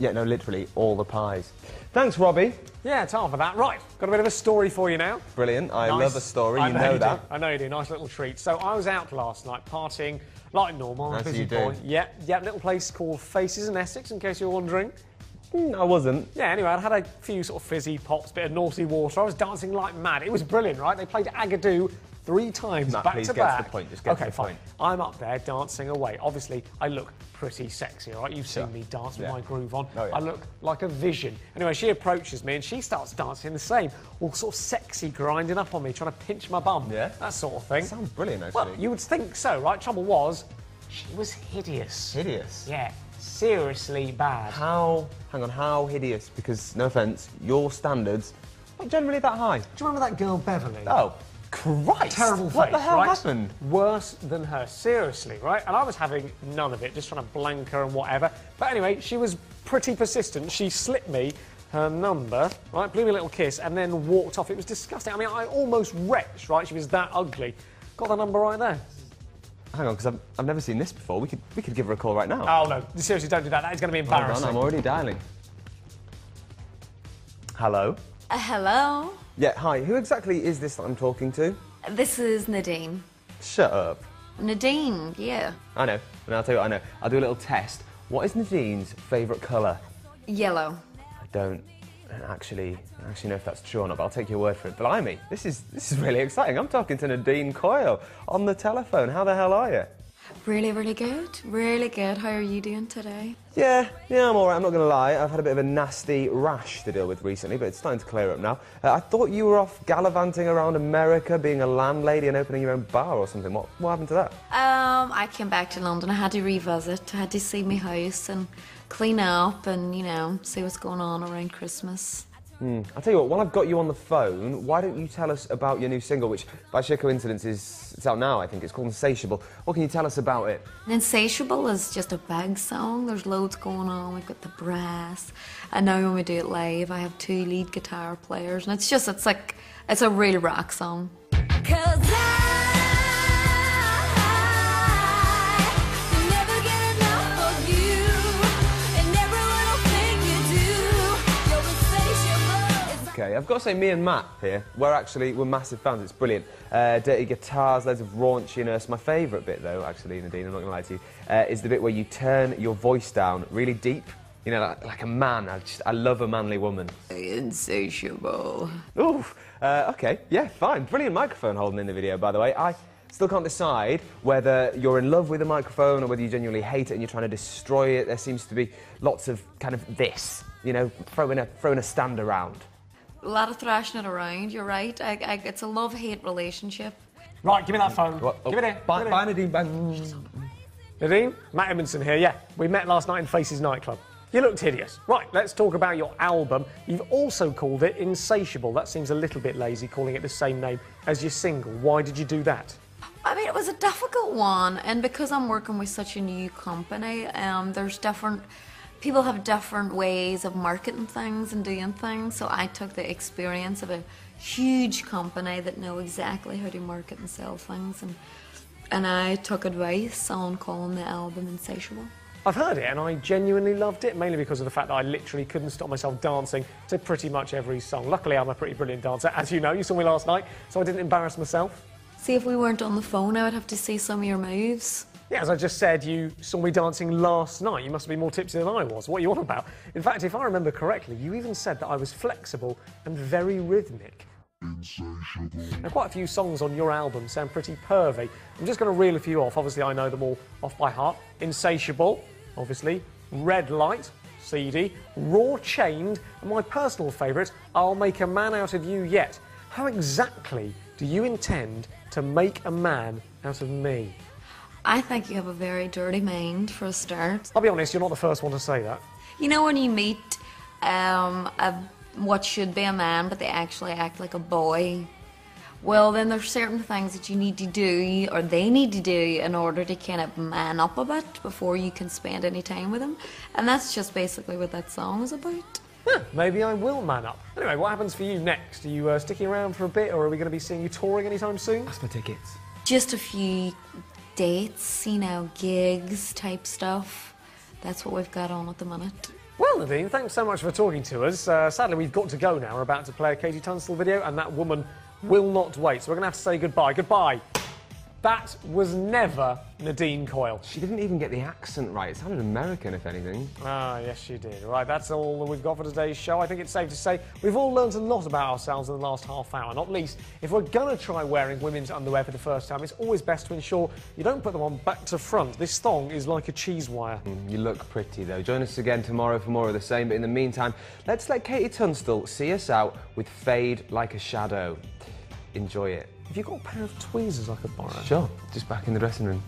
Yeah, no, literally all the pies. Thanks, Robbie. Yeah, time for that. Right, got a bit of a story for you now. Brilliant. I love a story. You know that. I know you do. Nice little treat. So I was out last night partying like normal. As busy you do. boy. Yeah, little place called Faces in Essex, in case you're wondering. I wasn't. Yeah, anyway, I'd had a few sort of fizzy pops, bit of naughty water. I was dancing like mad. It was brilliant, right? They played Agadoo 3 times Matt, back please to get back. to the point. Just get to the fine. point. I'm up there dancing away. Obviously, I look pretty sexy, all right? You've seen me dance with my groove on. Oh, yeah. I look like a vision. Anyway, she approaches me and she starts dancing the same, all sort of sexy, grinding up on me, trying to pinch my bum. Yeah? That sort of thing. Sounds brilliant, actually. Well, you would think so, right? Trouble was, she was hideous. Hideous? Yeah, seriously bad. How hideous? Because, no offence, your standards aren't generally that high. Do you remember that girl, Beverly? Oh, Christ! Terrible face, What the hell right? happened? Worse than her, seriously, right? And I was having none of it, just trying to blank her and whatever. But anyway, she was pretty persistent. She slipped me her number, right? Blew me a little kiss and then walked off. It was disgusting. I mean, I almost retched, right? She was that ugly. Got the number right there. Hang on, because I've never seen this before. We could give her a call right now. Oh, no. Seriously, don't do that. That is going to be embarrassing. Hold on, I'm already dialing. Hello? Hello? Yeah, hi. Who exactly is this that I'm talking to? This is Nadine. Shut up. Nadine, yeah. I know. And I'll tell you what I know. I'll do a little test. What is Nadine's favourite colour? Yellow. I don't actually know if that's true or not, but I'll take your word for it. Blimey, this is really exciting. I'm talking to Nadine Coyle on the telephone. How the hell are you? Really, really good. Really good. How are you doing today? Yeah, I'm all right. I'm not going to lie. I've had a bit of a nasty rash to deal with recently, but it's starting to clear up now. I thought you were off gallivanting around America, being a landlady and opening your own bar or something. What happened to that? I came back to London. I had to revisit. I had to see my house and clean up and, you know, see what's going on around Christmas. I'll tell you what, while I've got you on the phone, why don't you tell us about your new single, which, by sheer coincidence, it's out now, I think. It's called Insatiable. What can you tell us about it? Insatiable is just a big song. There's loads going on. We've got the brass. And now when we do it live, I have 2 lead guitar players. And it's a real rock song. 'Cause Okay, I've got to say, me and Matt here, we're massive fans. It's brilliant. Dirty guitars, loads of raunchiness. My favourite bit, though, actually, Nadine, I'm not going to lie to you, is the bit where you turn your voice down really deep. You know, like a man. I love a manly woman. Insatiable. Oof. Okay, yeah, fine. Brilliant microphone holding in the video, by the way. I still can't decide whether you're in love with the microphone or whether you genuinely hate it and you're trying to destroy it. There seems to be lots of kind of this, you know, throwing a stand around. A lot of thrashing it around, you're right. It's a love-hate relationship. Right, give me that phone. Give it here. Bye, Nadine. Bye. Nadine, Matt Edmondson here, yeah. We met last night in Faces nightclub. You looked hideous. Right, let's talk about your album. You've also called it Insatiable. That seems a little bit lazy, calling it the same name as your single. Why did you do that? I mean, it was a difficult one, and because I'm working with such a new company, people have different ways of marketing things and doing things, so I took the experience of a huge company that know exactly how to market and sell things, and I took advice on calling the album Insatiable. I've heard it and I genuinely loved it, mainly because of the fact that I literally couldn't stop myself dancing to pretty much every song. Luckily, I'm a pretty brilliant dancer, as you know. You saw me last night, so I didn't embarrass myself. See, if we weren't on the phone, I would have to see some of your moves. Yeah, as I just said, you saw me dancing last night. You must be more tipsy than I was. What are you on about? In fact, if I remember correctly, you even said that I was flexible and very rhythmic. Insatiable. Now, quite a few songs on your album sound pretty pervy. I'm just going to reel a few off. Obviously, I know them all off by heart. Insatiable, obviously. Red Light, Seedy. Raw Chained, and my personal favourite, I'll Make a Man Out of You Yet. How exactly do you intend to make a man out of me? I think you have a very dirty mind, for a start. I'll be honest, you're not the first one to say that. You know when you meet what should be a man, but they actually act like a boy? Well, then there's certain things that you need to do, or they need to do, in order to kind of man up a bit before you can spend any time with them. And that's just basically what that song is about. Maybe I will man up. Anyway, what happens for you next? Are you sticking around for a bit, or are we going to be seeing you touring anytime soon? That's my tickets. Just a few dates, you know, gigs type stuff. That's what we've got on at the minute. Well, Nadine, thanks so much for talking to us. Sadly, we've got to go now. We're about to play a Katie Tunstall video, and that woman will not wait. So we're going to have to say goodbye. Goodbye. That was never Nadine Coyle. She didn't even get the accent right. It sounded American, if anything. Ah, yes, she did. Right, that's all that we've got for today's show. I think it's safe to say we've all learned a lot about ourselves in the last half hour. Not least, if we're going to try wearing women's underwear for the first time, it's always best to ensure you don't put them on back to front. This thong is like a cheese wire. You look pretty, though. Join us again tomorrow for more of the same. But in the meantime, let's let Katie Tunstall see us out with Fade Like a Shadow. Enjoy it. Have you got a pair of tweezers I could borrow? Sure. Just back in the dressing room.